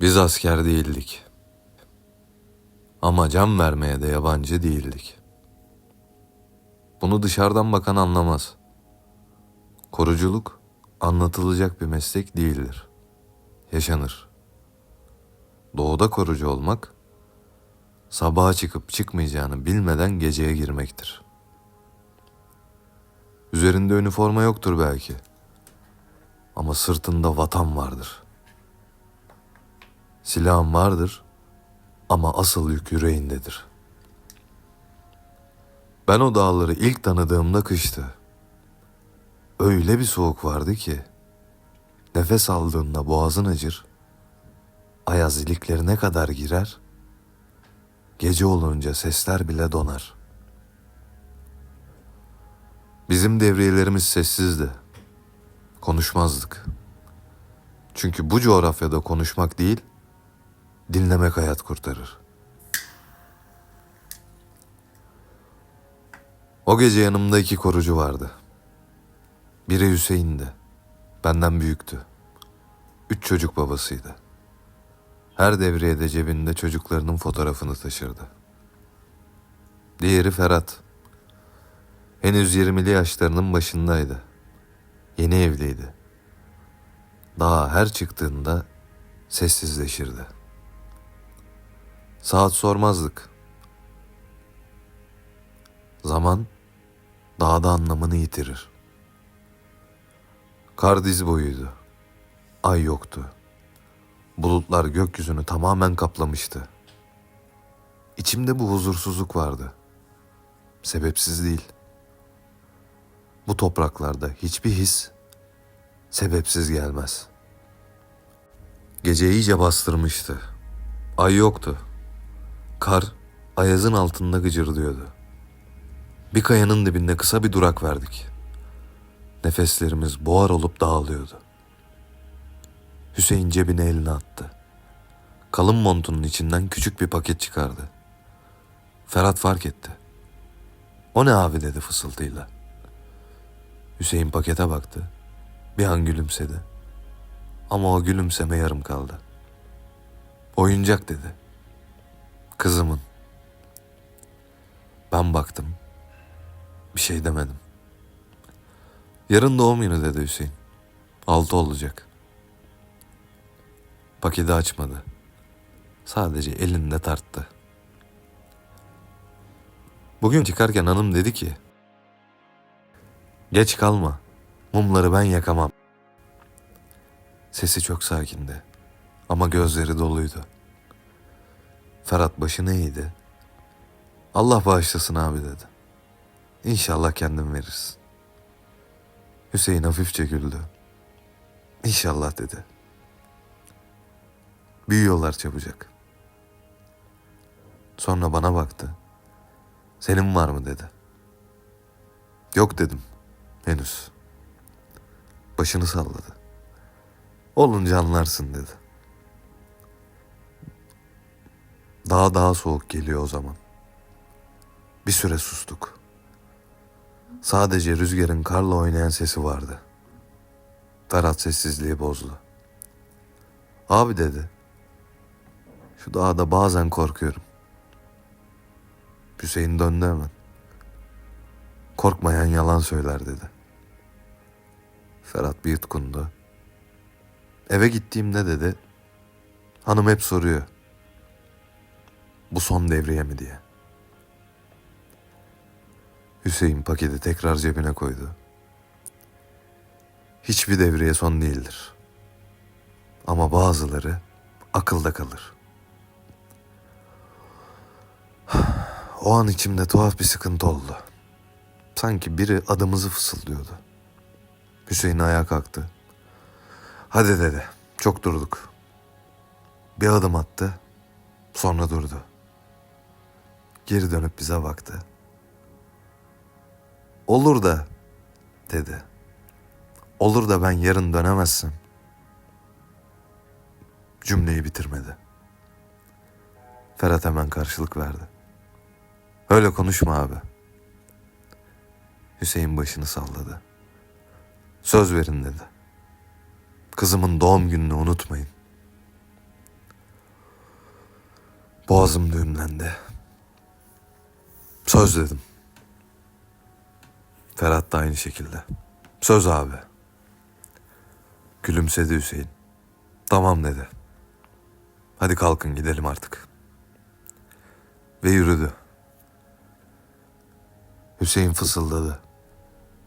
Biz asker değildik. Ama can vermeye de yabancı değildik. Bunu dışarıdan bakan anlamaz. Koruculuk anlatılacak bir meslek değildir. Yaşanır. Doğuda korucu olmak, sabaha çıkıp çıkmayacağını bilmeden geceye girmektir. Üzerinde üniforma yoktur belki. Ama sırtında vatan vardır. Silahın vardır ama asıl yük yüreğindedir. Ben o dağları ilk tanıdığımda kıştı. Öyle bir soğuk vardı ki nefes aldığında boğazın acır, ayaz iliklerine kadar girer, gece olunca sesler bile donar. Bizim devriyelerimiz sessizdi. Konuşmazdık. Çünkü bu coğrafyada konuşmak değil, dinlemek hayat kurtarır. O gece yanımda 2 korucu vardı. Biri Hüseyin'di. Benden büyüktü. 3 çocuk babasıydı. Her devriyede cebinde çocuklarının fotoğrafını taşırdı. Diğeri Ferhat. Henüz 20'li yaşlarının başındaydı. Yeni evliydi. Daha her çıktığında sessizleşirdi. Saat sormazdık. Zaman dağda anlamını yitirir. Kar diz boyuydu. Ay yoktu. Bulutlar gökyüzünü tamamen kaplamıştı. İçimde bu huzursuzluk vardı. Sebepsiz değil. Bu topraklarda hiçbir his sebepsiz gelmez. Gece iyice bastırmıştı. Ay yoktu. Kar ayazın altında gıcırdıyordu. Bir kayanın dibinde kısa bir durak verdik. Nefeslerimiz buhar olup dağılıyordu. Hüseyin cebine elini attı. Kalın montunun içinden küçük bir paket çıkardı. Ferhat fark etti. "O ne abi?" dedi fısıltıyla. Hüseyin pakete baktı. Bir an gülümsedi. Ama o gülümseme yarım kaldı. "Oyuncak," dedi. "Kızımın." Ben baktım. Bir şey demedim. "Yarın doğum günü," dedi Hüseyin. 6 olacak. Paketi açmadı. Sadece elinde tarttı. Bugün çıkarken hanım dedi ki, "Geç kalma. Mumları ben yakamam." Sesi çok sakindi. Ama gözleri doluydu. Ferhat başını eğdi. "Allah bağışlasın abi," dedi. "İnşallah kendin verirsin." Hüseyin hafifçe güldü. "İnşallah," dedi. "Büyüyorlar çabucak." Sonra bana baktı. "Senin var mı?" dedi. "Yok," dedim. "Henüz." Başını salladı. "Olunca anlarsın," dedi. Daha soğuk geliyor o zaman. Bir süre sustuk. Sadece rüzgarın karla oynayan sesi vardı. Ferhat sessizliği bozdu. "Abi," dedi. "Şu dağda bazen korkuyorum." Hüseyin döndü hemen. "Korkmayan yalan söyler," dedi. Ferhat bir yutkundu. "Eve gittiğimde," dedi, "hanım hep soruyor. Bu son devriye mi diye." Hüseyin paketi tekrar cebine koydu. "Hiçbir devriye son değildir. Ama bazıları akılda kalır." O an içimde tuhaf bir sıkıntı oldu. Sanki biri adımızı fısıldıyordu. Hüseyin ayağa kalktı. "Hadi," dedi. "Çok durduk." Bir adım attı. Sonra durdu. Geri dönüp bize baktı. "Olur da," dedi. "Olur da ben yarın dönemezsem." Cümleyi bitirmedi. Ferhat hemen karşılık verdi. "Öyle konuşma abi." Hüseyin başını salladı. "Söz verin," dedi. "Kızımın doğum gününü unutmayın." Boğazım düğümlendi. Söz dedim. Ferhat da aynı şekilde. Söz abi. Gülümsedi Hüseyin. Tamam dedi. Hadi kalkın gidelim artık. Ve yürüdü. Hüseyin fısıldadı.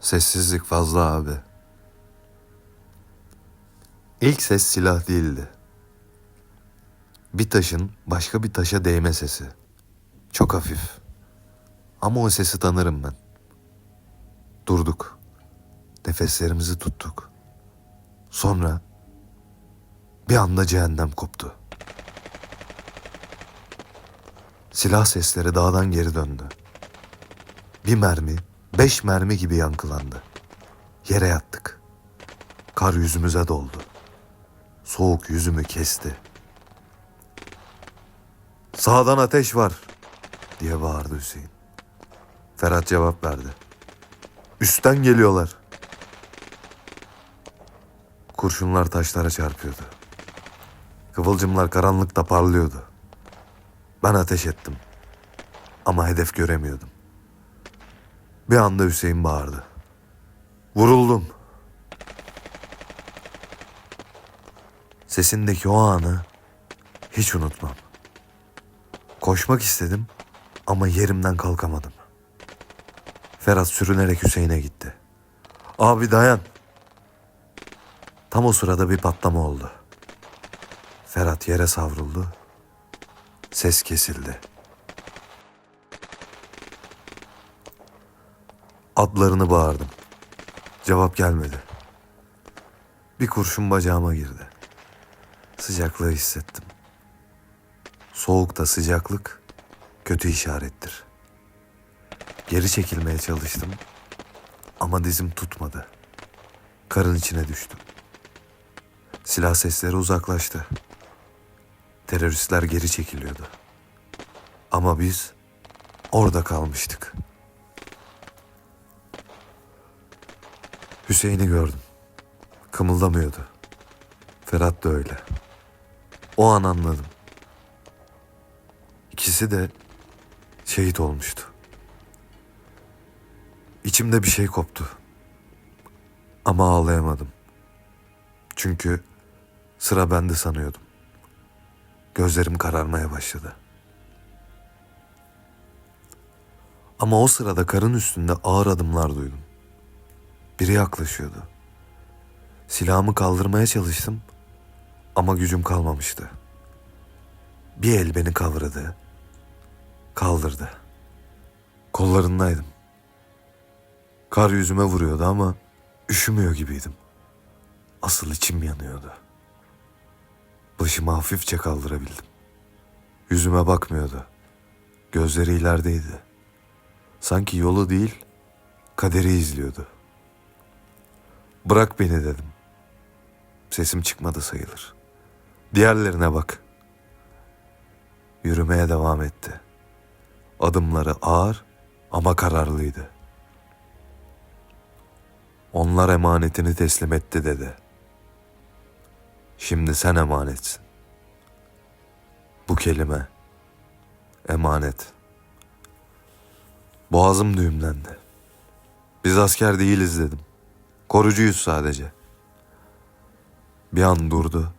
Sessizlik fazla abi. İlk ses silah değildi. Bir taşın başka bir taşa değme sesi. Çok hafif. Ama o sesi tanırım ben. Durduk. Nefeslerimizi tuttuk. Sonra bir anda cehennem koptu. Silah sesleri dağdan geri döndü. Bir mermi, 5 mermi gibi yankılandı. Yere yattık. Kar yüzümüze doldu. Soğuk yüzümü kesti. Sağdan ateş var diye bağırdı Hüseyin. Ferhat cevap verdi. Üstten geliyorlar. Kurşunlar taşlara çarpıyordu. Kıvılcımlar karanlıkta parlıyordu. Ben ateş ettim. Ama hedef göremiyordum. Bir anda Hüseyin bağırdı. Vuruldum. Sesindeki o anı hiç unutmam. Koşmak istedim ama yerimden kalkamadım. Ferhat sürünerek Hüseyin'e gitti. Abi dayan. Tam o sırada bir patlama oldu. Ferhat yere savruldu. Ses kesildi. Adlarını bağırdım. Cevap gelmedi. Bir kurşun bacağıma girdi. Sıcaklığı hissettim. Soğukta sıcaklık kötü işarettir. Geri çekilmeye çalıştım ama dizim tutmadı. Karın içine düştüm. Silah sesleri uzaklaştı. Teröristler geri çekiliyordu. Ama biz orada kalmıştık. Hüseyin'i gördüm. Kımıldamıyordu. Ferhat da öyle. O an anladım. İkisi de şehit olmuştu. İçimde bir şey koptu. Ama ağlayamadım. Çünkü sıra bende sanıyordum. Gözlerim kararmaya başladı. Ama o sırada karın üstünde ağır adımlar duydum. Biri yaklaşıyordu. Silahımı kaldırmaya çalıştım ama gücüm kalmamıştı. Bir el beni kavradı, kaldırdı. Kollarındaydım. Kar yüzüme vuruyordu ama üşümüyor gibiydim. Asıl içim yanıyordu. Başımı hafifçe kaldırabildim. Yüzüme bakmıyordu. Gözleri ilerideydi. Sanki yolu değil, kaderi izliyordu. Bırak beni dedim. Sesim çıkmadı sayılır. Diğerlerine bak. Yürümeye devam etti. Adımları ağır ama kararlıydı. Onlar emanetini teslim etti dedi. Şimdi sen emanetsin. Bu kelime, emanet. Boğazım düğümlendi. Biz asker değiliz dedim. Korucuyuz sadece. Bir an durdu.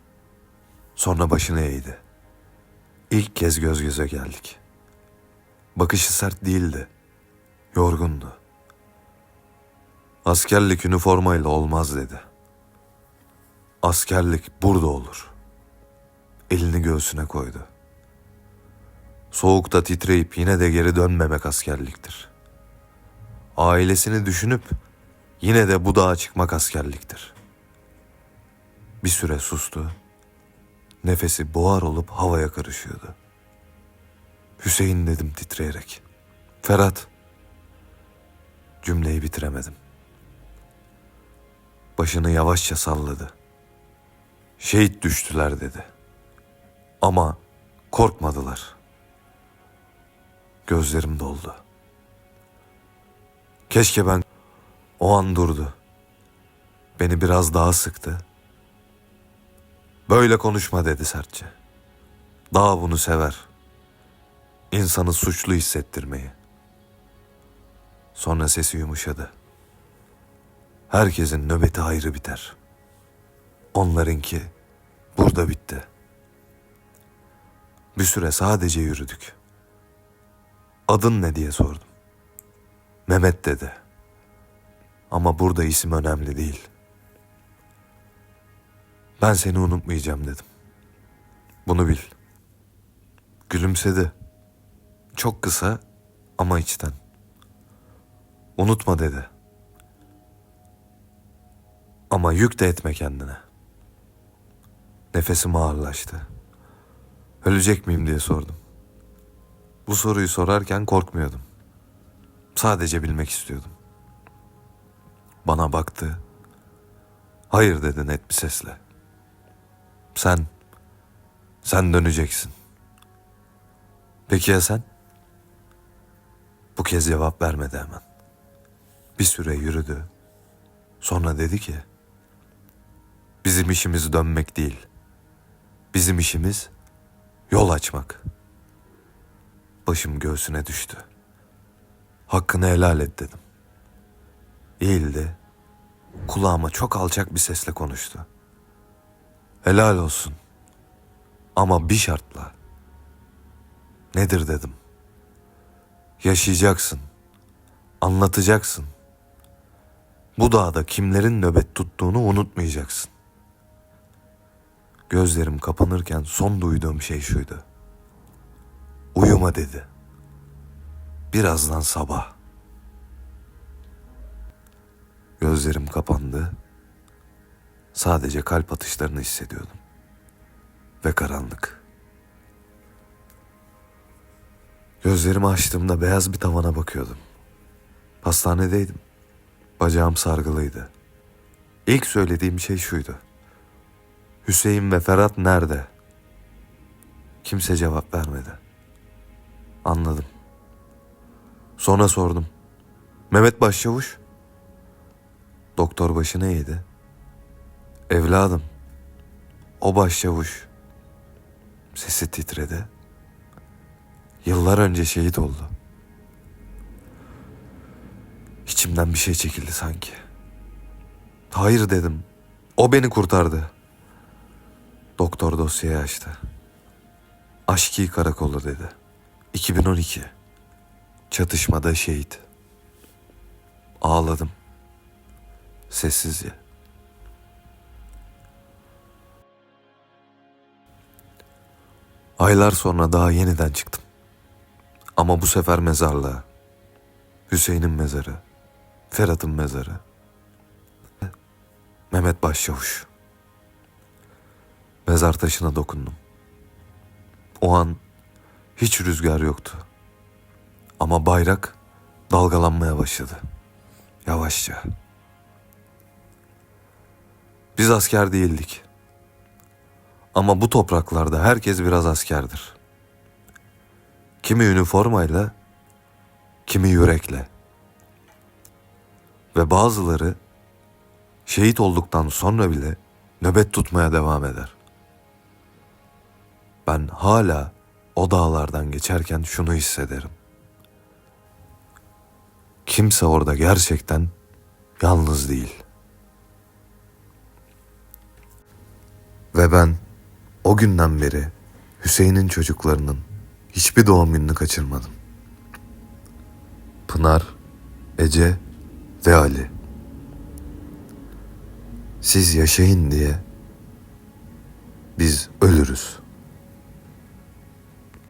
Sonra başını eğdi. İlk kez göz göze geldik. Bakışı sert değildi. Yorgundu. Askerlik üniformayla olmaz dedi. Askerlik burada olur. Elini göğsüne koydu. Soğukta titreyip yine de geri dönmemek askerliktir. Ailesini düşünüp yine de bu dağa çıkmak askerliktir. Bir süre sustu. Nefesi buhar olup havaya karışıyordu. Hüseyin dedim titreyerek. Ferhat. Cümleyi bitiremedim. Başını yavaşça salladı. Şehit düştüler dedi. Ama korkmadılar. Gözlerim doldu. Keşke ben... O an durdu. Beni biraz daha sıktı. Böyle konuşma dedi sertçe. Dağ bunu sever. insanı suçlu hissettirmeyi. Sonra sesi yumuşadı. Herkesin nöbeti ayrı biter. Onlarınki burada bitti. Bir süre sadece yürüdük. Adın ne diye sordum. Mehmet dedi. Ama burada isim önemli değil. Ben seni unutmayacağım dedim. Bunu bil. Gülümsedi. Çok kısa ama içten. Unutma dedi. Ama yük de etme kendine. Nefesim ağırlaştı. Ölecek miyim diye sordum. Bu soruyu sorarken korkmuyordum. Sadece bilmek istiyordum. Bana baktı. Hayır dedi net bir sesle. Sen döneceksin. Peki ya sen? Bu kez cevap vermedi hemen. Bir süre yürüdü. Sonra dedi ki, bizim işimiz dönmek değil. Bizim işimiz yol açmak. Başım göğsüne düştü. Hakkını helal et dedim. Eğildi. Kulağıma çok alçak bir sesle konuştu. Helal olsun. Ama bir şartla. Nedir dedim. Yaşayacaksın. Anlatacaksın. Bu dağda kimlerin nöbet tuttuğunu unutmayacaksın. Gözlerim kapanırken son duyduğum şey şuydu. Uyuma dedi. Birazdan sabah. Gözlerim kapandı. Sadece kalp atışlarını hissediyordum. Ve karanlık. Gözlerimi açtığımda beyaz bir tavana bakıyordum. Hastanedeydim. Bacağım sargılıydı. İlk söylediğim şey şuydu. Hüseyin ve Ferhat nerede? Kimse cevap vermedi. Anladım. Sonra sordum. Mehmet Başçavuş? Doktor başını eğdi. Evladım, o başçavuş. Sesi titredi. Yıllar önce şehit oldu. İçimden bir şey çekildi sanki. Hayır dedim. O beni kurtardı. Doktor dosyayı açtı. Aşki Karakolu dedi. 2012. Çatışmada şehit. Ağladım. Sessizce. Aylar sonra daha yeniden çıktım. Ama bu sefer mezarlığa. Hüseyin'in mezarı. Ferhat'ın mezarı. Mehmet Başçavuş. Mezar taşına dokundum. O an hiç rüzgar yoktu. Ama bayrak dalgalanmaya başladı. Yavaşça. Biz asker değildik. Ama bu topraklarda herkes biraz askerdir. Kimi üniformayla, kimi yürekle. Ve bazıları şehit olduktan sonra bile nöbet tutmaya devam eder. Ben hala o dağlardan geçerken şunu hissederim. Kimse orada gerçekten yalnız değil. Ve ben o günden beri Hüseyin'in çocuklarının hiçbir doğum gününü kaçırmadım. Pınar, Ece ve Ali. Siz yaşayın diye